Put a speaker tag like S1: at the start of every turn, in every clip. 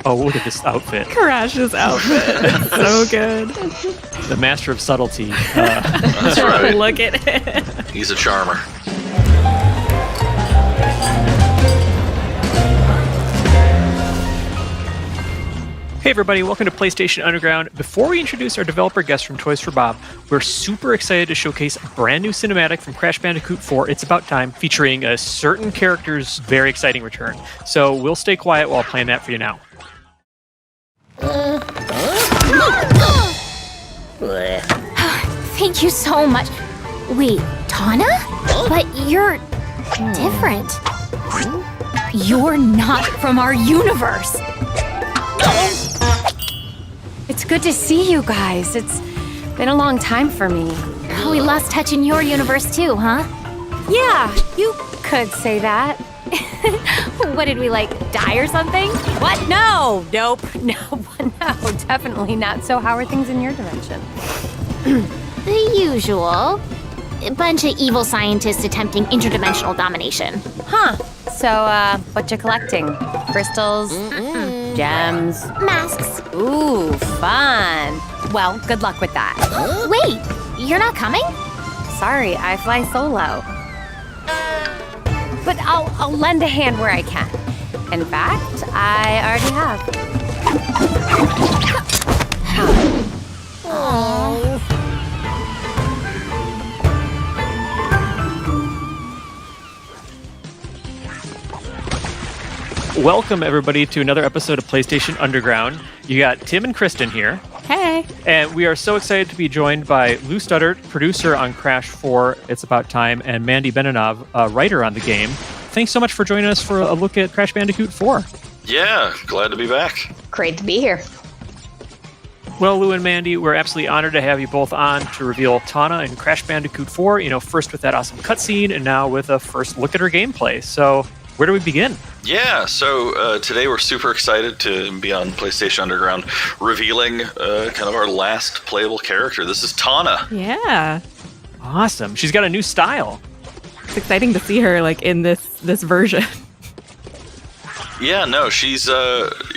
S1: Oh, look at this outfit.
S2: Crash's outfit. It's so good.
S1: The master of subtlety.
S3: That's right.
S2: Look at it.
S3: He's a charmer.
S1: Hey everybody, welcome to PlayStation Underground. Before we introduce our developer guest from Toys for Bob, we're super excited to showcase a brand new cinematic from Crash Bandicoot 4, It's About Time, featuring a certain character's very exciting return. So we'll stay quiet while playing that for you now.
S4: Thank you so much. Wait, Tawna? But you're different. You're not from our universe.
S5: It's good to see you guys. It's been a long time for me.
S4: We lost touch in your universe too, huh?
S5: Yeah, you could say that.
S4: What did we, die or something?
S5: What? No, nope, no, definitely not. So how are things in your dimension?
S4: The usual. A bunch of evil scientists attempting interdimensional domination.
S5: Huh. So, what you collecting? Crystals? Gems?
S4: Masks.
S5: Ooh, fun. Well, good luck with that.
S4: Wait, you're not coming?
S5: Sorry, I fly solo. But I'll lend a hand where I can. In fact, I already have.
S4: Aww.
S1: Welcome everybody to another episode of PlayStation Underground. You got Tim and Kristen here.
S2: Hey.
S1: And we are so excited to be joined by Lou Studdert, producer on Crash 4, It's About Time, and Mandy Benenov, writer on the game. Thanks so much for joining us for a look at Crash Bandicoot 4.
S3: Yeah, glad to be back.
S6: Great to be here.
S1: Well, Lou and Mandy, we're absolutely honored to have you both on to reveal Tawna and Crash Bandicoot 4, first with that awesome cutscene, and now with a first look at her gameplay. So, where do we begin?
S3: Yeah, so today we're super excited to be on PlayStation Underground revealing kind of our last playable character. This is Tawna.
S2: Yeah.
S1: Awesome. She's got a new style.
S2: It's exciting to see her in this version.
S3: Yeah, no, she's, it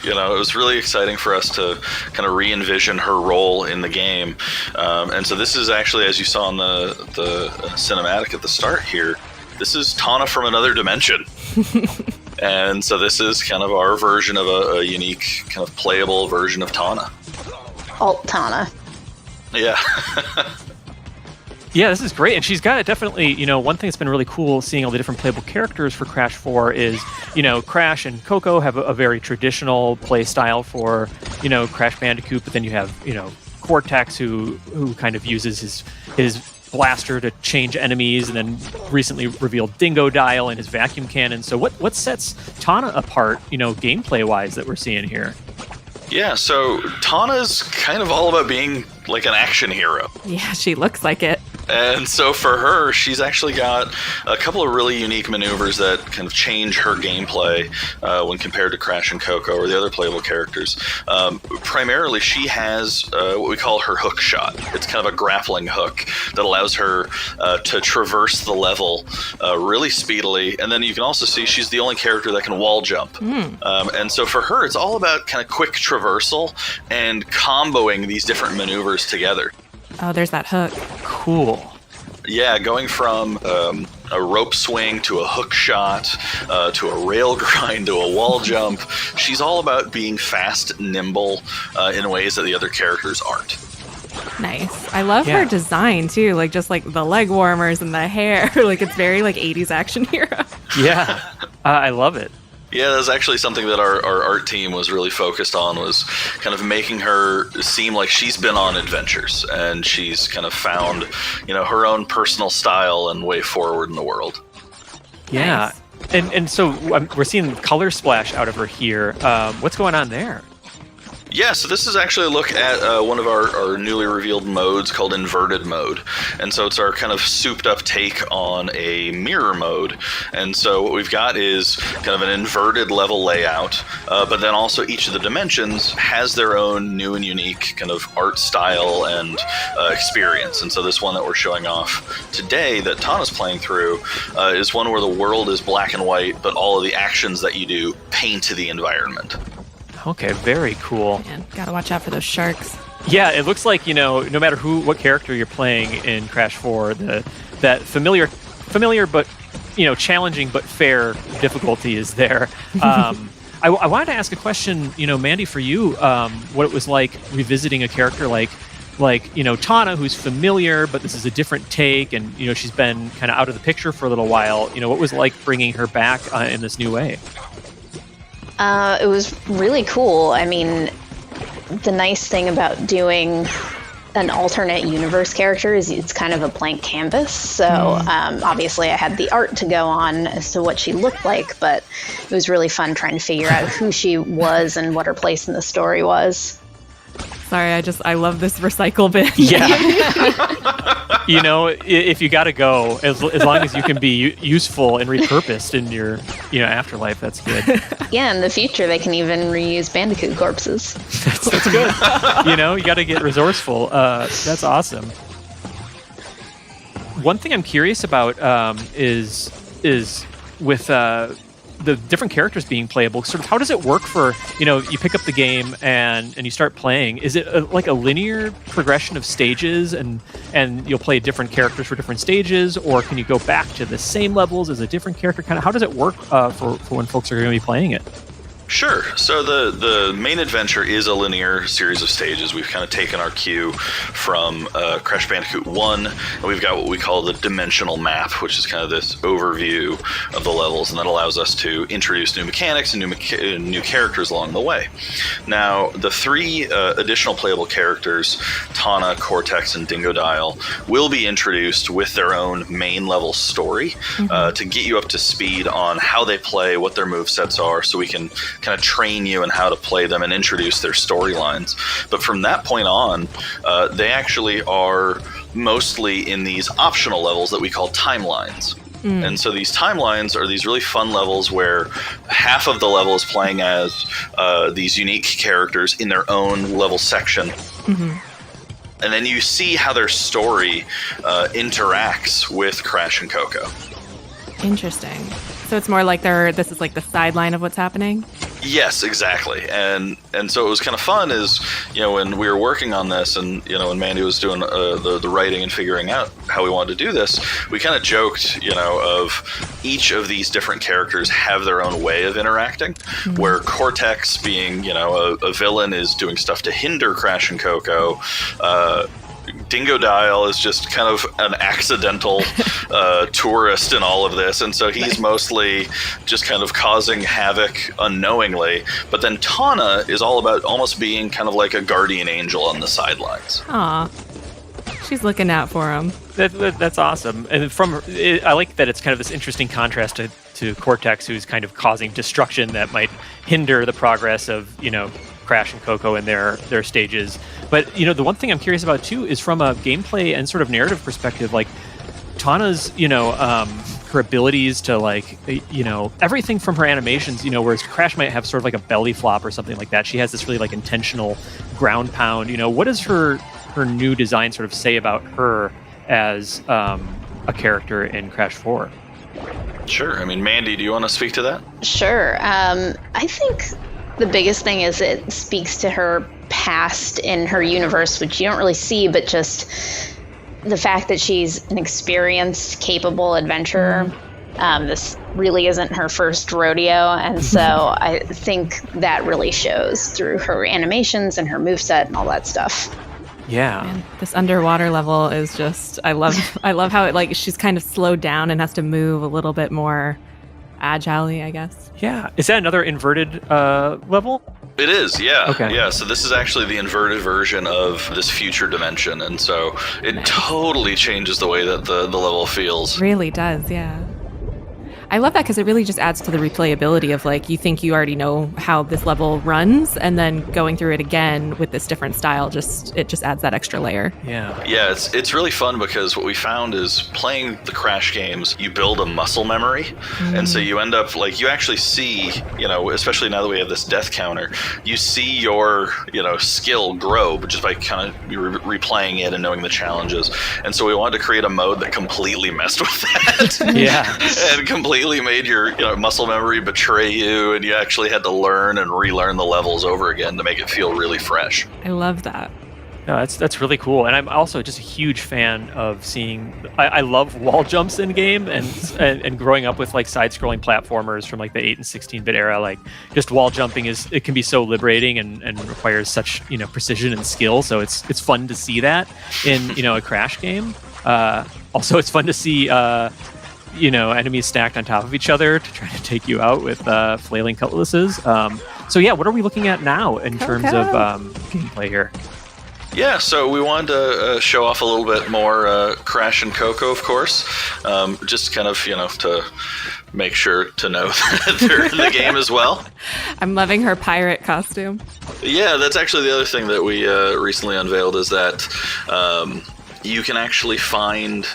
S3: was really exciting for us to kind of re-envision her role in the game. And so this is actually, as you saw in the cinematic at the start here, this is Tawna from another dimension. And so this is kind of our version of a unique, kind of playable version of Tawna.
S6: Alt Tawna.
S3: Yeah.
S1: Yeah, this is great. And she's got it definitely, one thing that's been really cool seeing all the different playable characters for Crash 4 is, Crash and Coco have a very traditional play style for, Crash Bandicoot, but then you have, Cortex who kind of uses his blaster to change enemies, and then recently revealed Dingo Dial and his vacuum cannon. So what sets Tawna apart, gameplay-wise that we're seeing here?
S3: Yeah, so Tawna's kind of all about being like an action hero.
S2: Yeah, she looks like it.
S3: And so for her, she's actually got a couple of really unique maneuvers that kind of change her gameplay when compared to Crash and Coco or the other playable characters. Primarily, she has what we call her hook shot. It's kind of a grappling hook that allows her to traverse the level really speedily. And then you can also see she's the only character that can wall jump. And so for her, it's all about kind of quick traversal and comboing these different maneuvers together.
S2: Oh, there's that hook.
S1: Cool.
S3: Yeah, going from a rope swing to a hook shot to a rail grind to a wall jump. She's all about being fast, nimble in ways that the other characters aren't.
S2: Nice. I love her design too, just the leg warmers and the hair. It's very 80s action hero.
S1: Yeah, I love it.
S3: Yeah, that's actually something that our art team was really focused on, was kind of making her seem like she's been on adventures and she's kind of found, her own personal style and way forward in the world.
S1: Yeah. Nice. And so we're seeing color splash out of her here. What's going on there?
S3: Yeah, so this is actually a look at one of our newly revealed modes called Inverted Mode. And so it's our kind of souped up take on a mirror mode. And so what we've got is kind of an inverted level layout, but then also each of the dimensions has their own new and unique kind of art style and experience. And so this one that we're showing off today that Tawna's playing through is one where the world is black and white, but all of the actions that you do paint to the environment.
S1: Okay, very cool.
S2: Man, gotta watch out for those sharks.
S1: Yeah, it looks like, no matter what character you're playing in Crash 4, that familiar but, challenging but fair difficulty is there. I wanted to ask a question, Mandy, for you, what it was like revisiting a character like Tawna, who's familiar, but this is a different take, and, she's been kind of out of the picture for a little while. What was it like bringing her back in this new way?
S6: It was really cool. I mean, the nice thing about doing an alternate universe character is it's kind of a blank canvas. So obviously I had the art to go on as to what she looked like, but it was really fun trying to figure out who she was and what her place in the story was.
S2: Sorry, I love this recycle bin.
S1: Yeah. If you got to go, as long as you can be useful and repurposed in your, afterlife, that's good.
S6: Yeah, in the future, they can even reuse Bandicoot corpses.
S1: That's good. You got to get resourceful. That's awesome. One thing I'm curious about is with the different characters being playable, sort of how does it work for, you pick up the game and you start playing? Is it like a linear progression of stages and you'll play different characters for different stages, or can you go back to the same levels as a different character? Kind of how does it work for when folks are going to be playing it?
S3: Sure. So the main adventure is a linear series of stages. We've kind of taken our cue from Crash Bandicoot 1, and we've got what we call the dimensional map, which is kind of this overview of the levels, and that allows us to introduce new mechanics and new characters along the way. Now, the 3 additional playable characters, Tawna, Cortex, and Dingodile, will be introduced with their own main level story to get you up to speed on how they play, what their movesets are, so we can kind of train you in how to play them and introduce their storylines. But from that point on, they actually are mostly in these optional levels that we call timelines. And so these timelines are these really fun levels where half of the level is playing as these unique characters in their own level section. And then you see how their story interacts with Crash and Coco.
S2: Interesting. So it's more like this is like the sideline of what's happening?
S3: Yes, exactly. And so it was kind of fun is, when we were working on this and, when Mandy was doing the writing and figuring out how we wanted to do this, we kind of joked, of each of these different characters have their own way of interacting, where Cortex being, a villain is doing stuff to hinder Crash and Coco. Dingodile is just kind of an accidental tourist in all of this, and so he's mostly just kind of causing havoc unknowingly. But then Tawna is all about almost being kind of like a guardian angel on the sidelines.
S2: Aw, she's looking out for him.
S1: That's awesome. And I like that it's kind of this interesting contrast to Cortex, who's kind of causing destruction that might hinder the progress of, Crash and Coco in their stages. But, the one thing I'm curious about, too, is from a gameplay and sort of narrative perspective, like, Tawna's, her abilities to, like, everything from her animations, whereas Crash might have sort of like a belly flop or something like that. She has this really, like, intentional ground pound. What does her new design sort of say about her as a character in Crash 4?
S3: Sure. I mean, Mandy, do you want to speak to that?
S6: Sure. I think the biggest thing is it speaks to her past in her universe, which you don't really see, but just the fact that she's an experienced, capable adventurer. This really isn't her first rodeo, and so I think that really shows through her animations and her moveset and all that stuff.
S1: Yeah.
S2: Man, this underwater level is just, I love how it, like, she's kind of slowed down and has to move a little bit more agilely, I guess.
S1: Yeah. Is that another inverted level?
S3: It is, yeah.
S1: Okay.
S3: Yeah, so this is actually the inverted version of this future dimension, and so it totally changes the way that the level feels.
S2: Really does, yeah. I love that because it really just adds to the replayability of, like, you think you already know how this level runs, and then going through it again with this different style, it just adds that extra layer.
S1: Yeah.
S3: Yeah, it's really fun because what we found is playing the Crash games, you build a muscle memory, and so you end up, like, you actually see, especially now that we have this death counter, you see your, skill grow just by kind of replaying it and knowing the challenges. And so we wanted to create a mode that completely messed with that.
S1: Yeah.
S3: And completely completely made your muscle memory betray you, and you actually had to learn and relearn the levels over again to make it feel really fresh.
S2: I love that.
S1: No, that's really cool, and I'm also just a huge fan of seeing. I love wall jumps in game, and growing up with like side-scrolling platformers from like the 8 and 16-bit era, like just wall jumping it can be so liberating and requires such precision and skill. So it's fun to see that in a Crash game. Also, it's fun to see enemies stacked on top of each other to try to take you out with flailing cutlasses. So yeah, what are we looking at now in terms of gameplay here?
S3: Yeah, so we wanted to show off a little bit more Crash and Coco, of course, just kind of, to make sure to know that they're in the game as well.
S2: I'm loving her pirate costume.
S3: Yeah, that's actually the other thing that we recently unveiled is that you can actually find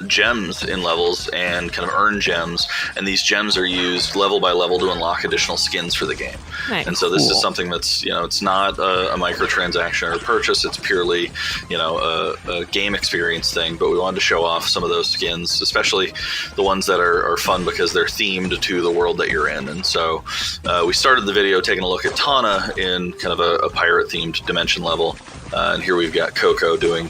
S3: gems in levels and kind of earn gems, and these gems are used level by level to unlock additional skins for the game.
S2: Nice.
S3: And so this is something that's, it's not a microtransaction or a purchase, it's purely, a game experience thing, but we wanted to show off some of those skins, especially the ones that are fun because they're themed to the world that you're in. And so we started the video taking a look at Tawna in kind of a pirate-themed dimension level. And here we've got Coco doing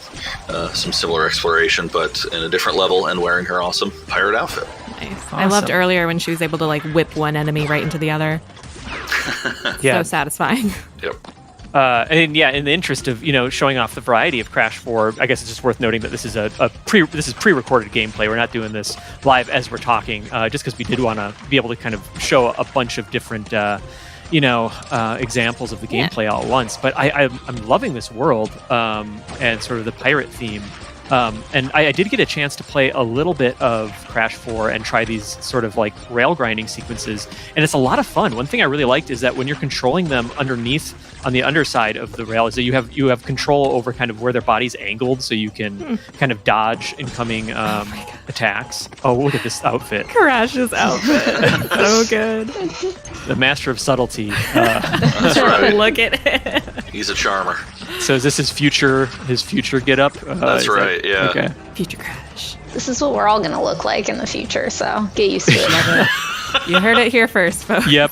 S3: some similar exploration, but in a different level and wearing her awesome pirate outfit.
S2: Nice.
S1: Awesome.
S2: I loved earlier when she was able to like whip one enemy right into the other.
S1: Yeah.
S2: So satisfying.
S3: Yep.
S1: And yeah, in the interest of showing off the variety of Crash 4, I guess it's just worth noting that this is pre-recorded gameplay. We're not doing this live as we're talking, just because we did want to be able to kind of show a bunch of different examples of the gameplay all at once. But I'm loving this world and sort of the pirate theme. And I did get a chance to play a little bit of Crash 4 and try these sort of like rail grinding sequences, and it's a lot of fun. One thing I really liked is that when you're controlling them underneath on the underside of the rail is that you have control over kind of where their body's angled, so you can kind of dodge incoming attacks. Oh, look at this outfit.
S2: Crash's outfit. So good.
S1: The master of subtlety.
S3: That's right.
S2: Look at it.
S3: He's a charmer.
S1: So is this his future get up?
S3: That's right, yeah.
S1: Okay.
S2: Future Crash.
S6: This is what we're all going to look like in the future, so get used to it.
S2: You heard it here first, folks.
S1: Yep.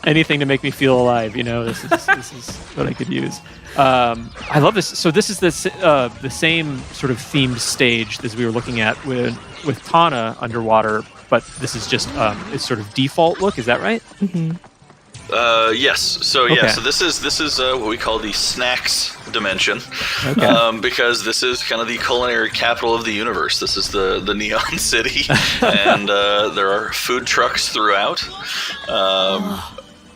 S1: Anything to make me feel alive, this is what I could use. I love this. So this is the same sort of themed stage as we were looking at with Tawna underwater, but this is just its sort of default look. Is that right?
S2: Mm-hmm.
S3: Yes. So yeah.
S1: Okay.
S3: So this is what we call the snacks dimension, because this is kind of the culinary capital of the universe. This is the Neon City, and there are food trucks throughout.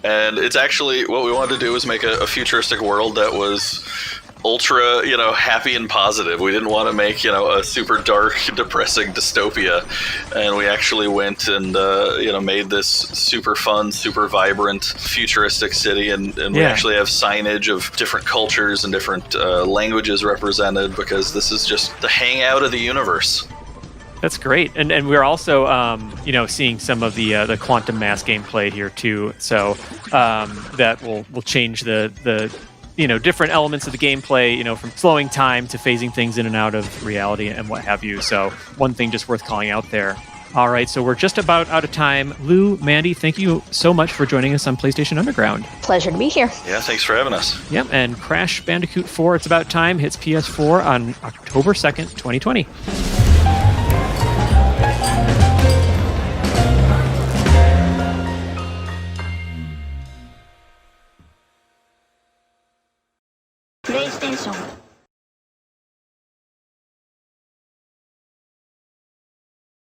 S3: And it's actually what we wanted to do was make a futuristic world that was ultra, happy and positive. We didn't want to make, a super dark, depressing dystopia. And we actually went and, made this super fun, super vibrant, futuristic city. And we actually have signage of different cultures and different languages represented, because this is just the hangout of the universe.
S1: That's great, and we're also seeing some of the quantum mass gameplay here too. So that will change the different elements of the gameplay, from slowing time to phasing things in and out of reality and what have you. So one thing just worth calling out there. All right, so we're just about out of time. Lou, Mandy, thank you so much for joining us on PlayStation Underground.
S6: Pleasure to be here.
S3: Yeah, thanks for having us.
S1: Yep, and Crash Bandicoot 4, It's About Time, hits PS4 on October 2nd, 2020.
S7: PlayStation